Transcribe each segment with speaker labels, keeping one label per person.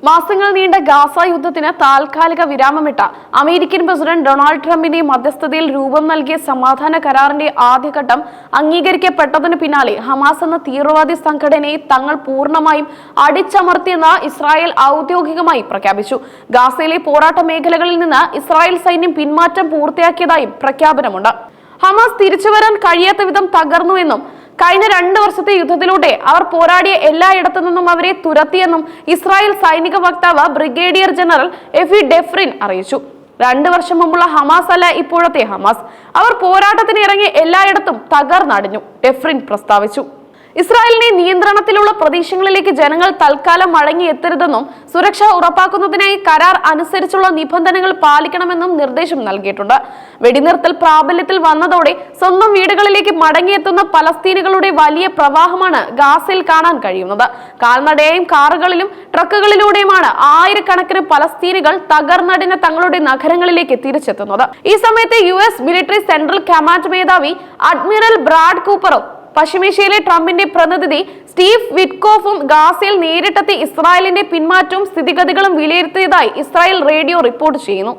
Speaker 1: മാസങ്ങൾ നീണ്ട ഗാസ യുദ്ധത്തിന് താൽക്കാലിക വിരാമമിട്ട അമേരിക്കൻ പ്രസിഡന്റ് ഡൊണാൾഡ് ട്രംപിന്റെ മധ്യസ്ഥതയിൽ രൂപം നൽകിയ സമാധാന കരാറിന്റെ ആദ്യഘട്ടം അംഗീകരിക്കപ്പെട്ടതിന് പിന്നാലെ ഹമാസ് എന്ന തീവ്രവാദി സംഘടനയെ തങ്ങൾ പൂർണ്ണമായും അടിച്ചമർത്തിയെന്ന് ഇസ്രായേൽ ഔദ്യോഗികമായി പ്രഖ്യാപിച്ചു. ഗാസയിലെ പോരാട്ട മേഖലകളിൽ നിന്ന് ഇസ്രായേൽ സൈന്യം പിന്മാറ്റം പൂർത്തിയാക്കിയതായും പ്രഖ്യാപനമുണ്ട്. ഹമാസ് തിരിച്ചുവരാൻ കഴിയാത്ത വിധം തകർന്നുവെന്നും കഴിഞ്ഞ 2 വർഷത്തെ യുദ്ധത്തിലൂടെ അവർ പോരാടിയ എല്ലായിടത്തു നിന്നും അവരെ തുരത്തിയെന്നും ഇസ്രായേൽ സൈനിക വക്താവ് ബ്രിഗേഡിയർ ജനറൽ എഫി ഡെഫ്രിൻ അറിയിച്ചു. 2 വർഷം മുമ്പുള്ള ഹമാസ് അല്ല ഇപ്പോഴത്തെ ഹമാസ്. അവർ പോരാട്ടത്തിന് ഇറങ്ങി എല്ലായിടത്തും തകർന്നടിഞ്ഞു, ഡെഫ്രിൻ പ്രസ്താവിച്ചു. ഇസ്രായേലിന്റെ നിയന്ത്രണത്തിലുള്ള പ്രദേശങ്ങളിലേക്ക് ജനങ്ങൾ തൽക്കാലം മടങ്ങിയെത്തരുതെന്നും സുരക്ഷ ഉറപ്പാക്കുന്നതിനായി കരാർ അനുസരിച്ചുള്ള നിബന്ധനകൾ പാലിക്കണമെന്നും നിർദ്ദേശം നൽകിയിട്ടുണ്ട്. വെടിനിർത്തൽ പ്രാബല്യത്തിൽ വന്നതോടെ സ്വന്തം വീടുകളിലേക്ക് മടങ്ങിയെത്തുന്ന പലസ്തീനുകളുടെ വലിയ പ്രവാഹമാണ് ഗാസയിൽ കാണാൻ കഴിയുന്നത്. കാൽനടയായും കാറുകളിലും ട്രക്കുകളിലൂടെയുമാണ് ആയിരക്കണക്കിന് പലസ്തീനുകൾ തകർന്നടിഞ്ഞ തങ്ങളുടെ നഗരങ്ങളിലേക്ക് തിരിച്ചെത്തുന്നത്. ഈ സമയത്ത് US മിലിറ്ററി സെൻട്രൽ കമാൻഡ് മേധാവി അഡ്മിറൽ ബ്രാഡ് കൂപ്പറും പശ്ചിമേഷ്യയിലെ ട്രംപിന്റെ പ്രതിനിധി സ്റ്റീവ് വിറ്റ്കോഫും ഗാസയിൽ നേരിട്ടെത്തി ഇസ്രായേലിന്റെ പിന്മാറ്റവും സ്ഥിതിഗതികളും വിലയിരുത്തിയതായി ഇസ്രായേൽ റേഡിയോ റിപ്പോർട്ട് ചെയ്യുന്നു.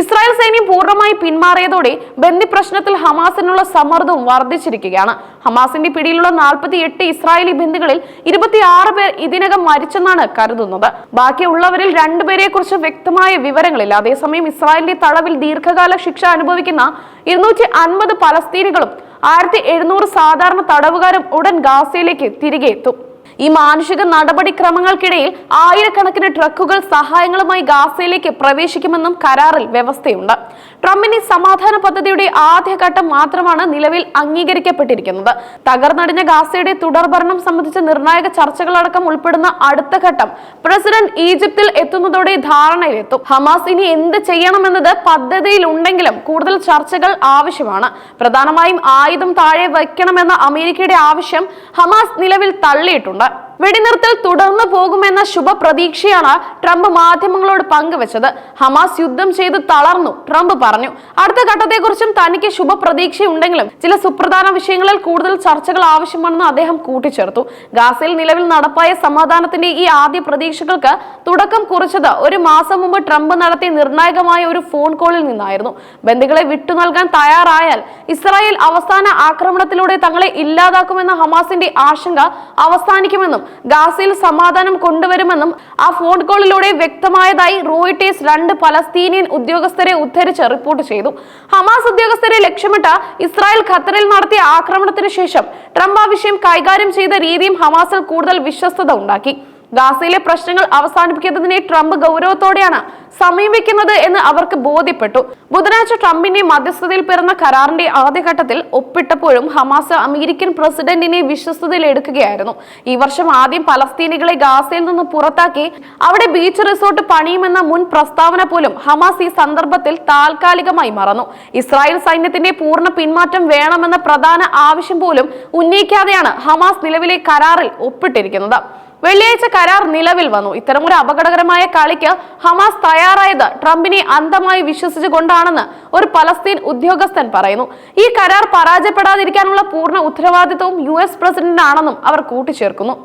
Speaker 1: ഇസ്രായേൽ സൈന്യം പൂർണ്ണമായി പിന്മാറിയതോടെ ബന്ദി പ്രശ്നത്തിൽ ഹമാസിനുള്ള സമ്മർദ്ദവും വർദ്ധിച്ചിരിക്കുകയാണ്. ഹമാസിന്റെ പിടിയിലുള്ള 48 ഇസ്രായേലി ബന്ദികളിൽ 26 പേർ ഇതിനകം മരിച്ചെന്നാണ് കരുതുന്നത്. ബാക്കിയുള്ളവരിൽ 2 പേരെ കുറിച്ച് വ്യക്തമായ വിവരങ്ങളില്ല. അതേസമയം ഇസ്രായേലിന്റെ തടവിൽ ദീർഘകാല ശിക്ഷ അനുഭവിക്കുന്ന 250 പലസ്തീനുകളും 1700 സാധാരണ തടവുകാരും ഉടൻ ഗാസയിലേക്ക് തിരികെ എത്തും. ഈ മാനുഷിക നടപടിക്രമങ്ങൾക്കിടയിൽ ആയിരക്കണക്കിന് ട്രക്കുകൾ സഹായങ്ങളുമായി ഗാസയിലേക്ക് പ്രവേശിക്കുമെന്നും കരാറിൽ വ്യവസ്ഥയുണ്ട്. ട്രംപിന്റെ സമാധാന പദ്ധതിയുടെ ആദ്യഘട്ടം മാത്രമാണ് നിലവിൽ അംഗീകരിക്കപ്പെട്ടിരിക്കുന്നത്. തകർന്നടിഞ്ഞ ഗാസയുടെ തുടർഭരണം സംബന്ധിച്ച നിർണായക ചർച്ചകളടക്കം ഉൾപ്പെടുന്ന അടുത്ത ഘട്ടം പ്രസിഡന്റ് ഈജിപ്തിൽ എത്തുന്നതോടെ ധാരണയിലെത്തും. ഹമാസ് ഇനി എന്ത് ചെയ്യണമെന്നത് പദ്ധതിയിലുണ്ടെങ്കിലും കൂടുതൽ ചർച്ചകൾ ആവശ്യമാണ്. പ്രധാനമായും ആയുധം താഴെ വയ്ക്കണമെന്ന അമേരിക്കയുടെ ആവശ്യം ഹമാസ് നിലവിൽ തള്ളിയിട്ടുണ്ട്. വെടിനിർത്തൽ തുടർന്നു പോകുമെന്ന ശുഭപ്രതീക്ഷയാണ് ട്രംപ് മാധ്യമങ്ങളോട് പങ്കുവച്ചത്. ഹമാസ് യുദ്ധം ചെയ്ത് തളർന്നു, ട്രംപ് പറഞ്ഞു. അടുത്ത ഘട്ടത്തെക്കുറിച്ചും തനിക്ക് ശുഭപ്രതീക്ഷയുണ്ടെങ്കിലും ചില സുപ്രധാന വിഷയങ്ങളിൽ കൂടുതൽ ചർച്ചകൾ ആവശ്യമാണെന്ന് അദ്ദേഹം കൂട്ടിച്ചേർത്തു. ഗാസയിൽ നിലവിൽ നടപ്പായ സമാധാനത്തിന്റെ ഈ ആദ്യ പ്രതീക്ഷകൾക്ക് തുടക്കം കുറിച്ചത് 1 മാസം മുമ്പ് ട്രംപ് നടത്തിയ നിർണായകമായ ഒരു ഫോൺ കോളിൽ നിന്നായിരുന്നു. ബന്ദികളെ വിട്ടു നൽകാൻ തയ്യാറായാൽ ഇസ്രായേൽ അവസാന ആക്രമണത്തിലൂടെ തങ്ങളെ ഇല്ലാതാക്കുമെന്ന ഹമാസിന്റെ ആശങ്ക അവസാനിക്കുമെന്നും ഗാസയിൽ സമാധാനം കൊണ്ടുവരുമെന്നും ആ ഫോൺ കോളിലൂടെ വ്യക്തമായതായി റോയിട്ടേഴ്സ് 2 പലസ്തീനിയൻ ഉദ്യോഗസ്ഥരെ ഉദ്ധരിച്ച് റിപ്പോർട്ട് ചെയ്തു. ഹമാസ് ഉദ്യോഗസ്ഥരെ ലക്ഷ്യമിട്ട് ഇസ്രായേൽ ഖത്തറിൽ നടത്തിയ ആക്രമണത്തിന് ശേഷം ട്രംപ് ആ വിഷയം കൈകാര്യം ചെയ്ത രീതിയും ഹമാസിൽ കൂടുതൽ വിശ്വസ്തത ഉണ്ടാക്കി. ഗാസയിലെ പ്രശ്നങ്ങൾ അവസാനിപ്പിക്കുന്നതിനെ ട്രംപ് ഗൗരവത്തോടെയാണ് സമീപിക്കുന്നത് എന്ന് അവർക്ക് ബോധ്യപ്പെട്ടു. ബുധനാഴ്ച ട്രംപിന്റെ മധ്യസ്ഥതയിൽ പിറന്ന കരാറിന്റെ ആദ്യഘട്ടത്തിൽ ഒപ്പിട്ടപ്പോഴും ഹമാസ് അമേരിക്കൻ പ്രസിഡന്റിനെ വിശ്വസ്തതയിൽ എടുക്കുകയായിരുന്നു. ഈ വർഷം ആദ്യം പലസ്തീനികളെ ഗാസയിൽ നിന്ന് പുറത്താക്കി അവിടെ ബീച്ച് റിസോർട്ട് പണിയുമെന്ന മുൻ പ്രസ്താവന പോലും ഹമാസ് ഈ സന്ദർഭത്തിൽ താൽക്കാലികമായി മറന്നു. ഇസ്രായേൽ സൈന്യത്തിന്റെ പൂർണ്ണ പിന്മാറ്റം വേണമെന്ന പ്രധാന ആവശ്യം പോലും ഉന്നയിക്കാതെയാണ് ഹമാസ് നിലവിലെ കരാറിൽ ഒപ്പിട്ടിരിക്കുന്നത്. വെള്ളിയാഴ്ച കരാർ നിലവിൽ വന്നു. ഇത്തരമൊരു അപകടകരമായ കളിക്ക് ഹമാസ് തയ്യാറായത് ട്രംപിനെ അന്ധമായി വിശ്വസിച്ചുകൊണ്ടാണെന്ന് ഒരു പലസ്തീൻ ഉദ്യോഗസ്ഥൻ പറയുന്നു. ഈ കരാർ പരാജയപ്പെടാതിരിക്കാനുള്ള പൂർണ്ണ ഉത്തരവാദിത്വവും US പ്രസിഡന്റാണെന്നും അവർ കൂട്ടിച്ചേർക്കുന്നു.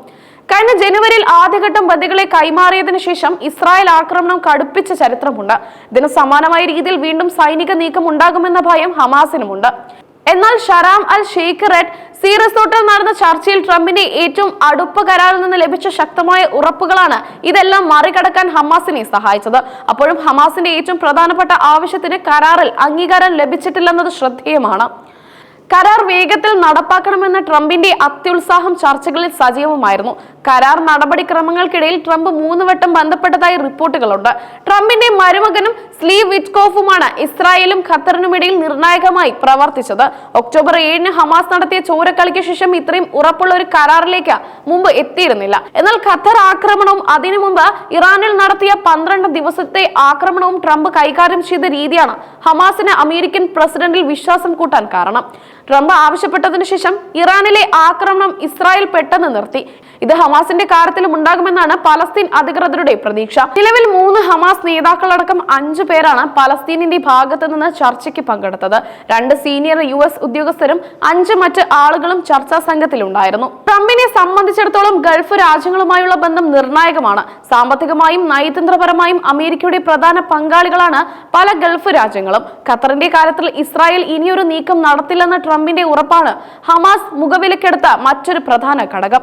Speaker 1: കഴിഞ്ഞ ജനുവരിയിൽ ആദ്യഘട്ടം ബന്ദികളെ കൈമാറിയതിനു ശേഷം ഇസ്രായേൽ ആക്രമണം കടുപ്പിച്ച ചരിത്രമുണ്ട്. ഇതിന് സമാനമായ രീതിയിൽ വീണ്ടും സൈനിക നീക്കം ഉണ്ടാകുമെന്ന ഭയം ഹമാസിനുമുണ്ട്. എന്നാൽ ഷരാം അൽ ഷെയ്ഖ് റെഡ് സീ റിസോർട്ടിൽ നടന്ന ചർച്ചയിൽ ട്രംപിന്റെ ഏറ്റവും അടുത്ത കരാറിൽ നിന്ന് ലഭിച്ച ശക്തമായ ഉറപ്പുകളാണ് ഇതെല്ലാം മറികടക്കാൻ ഹമാസിനെ സഹായിച്ചത്. അപ്പോഴും ഹമാസിന്റെ ഏറ്റവും പ്രധാനപ്പെട്ട ആവശ്യത്തിന് കരാറിൽ അംഗീകാരം ലഭിച്ചിട്ടില്ലെന്നത് ശ്രദ്ധേയമാണ്. കരാർ വേഗത്തിൽ നടപ്പാക്കണമെന്ന ട്രംപിന്റെ അത്യുത്സാഹം ചർച്ചകളിൽ സജീവമായിരുന്നു. കരാർ നടപടിക്രമങ്ങൾക്കിടയിൽ ട്രംപ് 3 വട്ടം ബന്ധപ്പെട്ടതായി റിപ്പോർട്ടുകളുണ്ട്. ട്രംപിന്റെ മരുമകനും സ്റ്റീവ് വിറ്റ്കോഫുമാണ് ഇസ്രായേലും ഖത്തറിനുമിടയിൽ നിർണായകമായി പ്രവർത്തിച്ചത്. ഒക്ടോബർ 7-ന് ഹമാസ് നടത്തിയ ചോരക്കളിക്ക് ശേഷം ഇത്രയും ഉറപ്പുള്ള ഒരു കരാറിലേക്ക് മുമ്പ് എത്തിയിരുന്നില്ല. എന്നാൽ ഖത്തർ ആക്രമണവും അതിനു മുമ്പ് ഇറാനിൽ നടത്തിയ 12 ദിവസത്തെ ആക്രമണവും ട്രംപ് കൈകാര്യം ചെയ്ത രീതിയാണ് ഹമാസിന് അമേരിക്കൻ പ്രസിഡന്റിൽ വിശ്വാസം കൂട്ടാൻ കാരണം. ട്രംപ് ആവശ്യപ്പെട്ടതിനു ശേഷം ഇറാനിലെ ആക്രമണം ഇസ്രായേൽ പെട്ടെന്ന് നിർത്തി. ഇത് ഹമാസിന്റെ കാര്യത്തിലും ഉണ്ടാകുമെന്നാണ് പലസ്തീൻ അധികൃതരുടെ പ്രതീക്ഷ. നിലവിൽ 3 ഹമാസ് നേതാക്കളടക്കം 5 പേരാണ് പലസ്തീനിന്റെ ഭാഗത്തു നിന്ന് ചർച്ചയ്ക്ക് പങ്കെടുത്തത്. 2 സീനിയർ US ഉദ്യോഗസ്ഥരും 5 മറ്റ് ആളുകളും ചർച്ചാ സംഘത്തിലുണ്ടായിരുന്നു. ട്രംപിനെ സംബന്ധിച്ചിടത്തോളം ഗൾഫ് രാജ്യങ്ങളുമായുള്ള ബന്ധം നിർണായകമാണ്. സാമ്പത്തികമായും നയതന്ത്രപരമായും അമേരിക്കയുടെ പ്രധാന പങ്കാളികളാണ് പല ഗൾഫ് രാജ്യങ്ങളും. ഖത്തറിന്റെ കാര്യത്തിൽ ഇസ്രായേൽ ഇനിയൊരു നീക്കം നടത്തില്ലെന്ന ട്രംപിന്റെ ഉറപ്പാണ് ഹമാസ് മുഖവിലക്കെടുത്ത മറ്റൊരു പ്രധാന ഘടകം.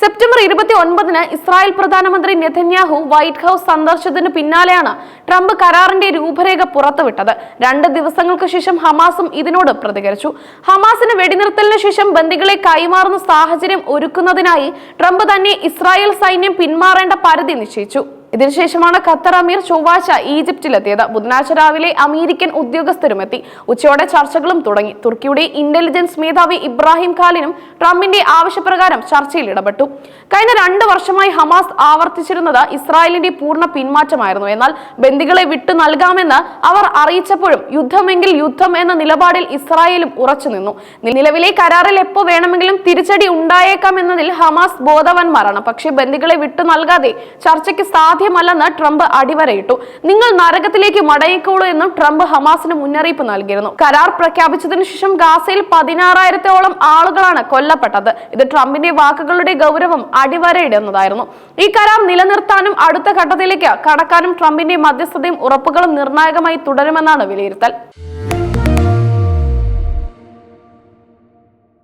Speaker 1: സെപ്റ്റംബർ 29-ന് ഇസ്രായേൽ പ്രധാനമന്ത്രി നെതന്യാഹു വൈറ്റ് ഹൌസ് സന്ദർശിച്ചതിന് പിന്നാലെയാണ് ട്രംപ് കരാറിന്റെ രൂപരേഖ പുറത്തുവിട്ടത്. 2 ദിവസങ്ങൾക്ക് ശേഷം ഹമാസും ഇതിനോട് പ്രതികരിച്ചു. ഹമാസിന് വെടിനിർത്തലിന് ശേഷം ബന്ദികളെ കൈമാറുന്ന സാഹചര്യം ഒരുക്കുന്നതിനായി ട്രംപ് തന്നെ ഇസ്രായേൽ സൈന്യം പിന്മാറേണ്ട പരിധി നിശ്ചയിച്ചു. ഇതിനുശേഷമാണ് ഖത്തർ അമീർ ചൊവ്വാഴ്ച ഈജിപ്തിലെത്തിയത്. ബുധനാഴ്ച രാവിലെ അമേരിക്കൻ ഉദ്യോഗസ്ഥരുമെത്തി. ഉച്ചയോടെ ചർച്ചകളും തുടങ്ങി. തുർക്കിയുടെ ഇന്റലിജൻസ് മേധാവി ഇബ്രാഹിം ഖാലിനും ട്രംപിന്റെ ആവശ്യപ്രകാരം ചർച്ചയിൽ ഇടപെട്ടു. കഴിഞ്ഞ 2 വർഷമായി ഹമാസ് ആവർത്തിച്ചിരുന്നത് ഇസ്രായേലിന്റെ പൂർണ്ണ പിന്മാറ്റമായിരുന്നു. എന്നാൽ ബന്ദികളെ വിട്ടു നൽകാമെന്ന് അവർ അറിയിച്ചപ്പോഴും യുദ്ധമെങ്കിൽ യുദ്ധം എന്ന നിലപാടിൽ ഇസ്രായേലും ഉറച്ചുനിന്നു. നിലവിലെ കരാറിൽ എപ്പോ വേണമെങ്കിലും തിരിച്ചടി ഉണ്ടായേക്കാം എന്നതിൽ ഹമാസ് ബോധവാന്മാരാണ്. പക്ഷേ ബന്ദികളെ വിട്ടു നൽകാതെ ചർച്ചയ്ക്ക് സാധ്യമല്ലെന്ന് ട്രംപ് അടിവരയിട്ടു. നിങ്ങൾ നരകത്തിലേക്ക് മടങ്ങിക്കോളൂ എന്നും ട്രംപ് ഹമാസിന് മുന്നറിയിപ്പ് നൽകിയിരുന്നു. കരാർ പ്രഖ്യാപിച്ചതിനു ശേഷം ഗാസയിൽ 16,000-ഓളം ആളുകളാണ് കൊല്ലപ്പെട്ടത്. ഇത് ട്രംപിന്റെ വാക്കുകളുടെ ഗൗരവം അടിവരയിടുന്നതായിരുന്നു. ഈ കരാർ നിലനിർത്താനും അടുത്ത ഘട്ടത്തിലേക്ക് കടക്കാനും ട്രംപിന്റെ മധ്യസ്ഥതയും ഉറപ്പുകളും നിർണായകമായി തുടരുമെന്നാണ് വിലയിരുത്തൽ.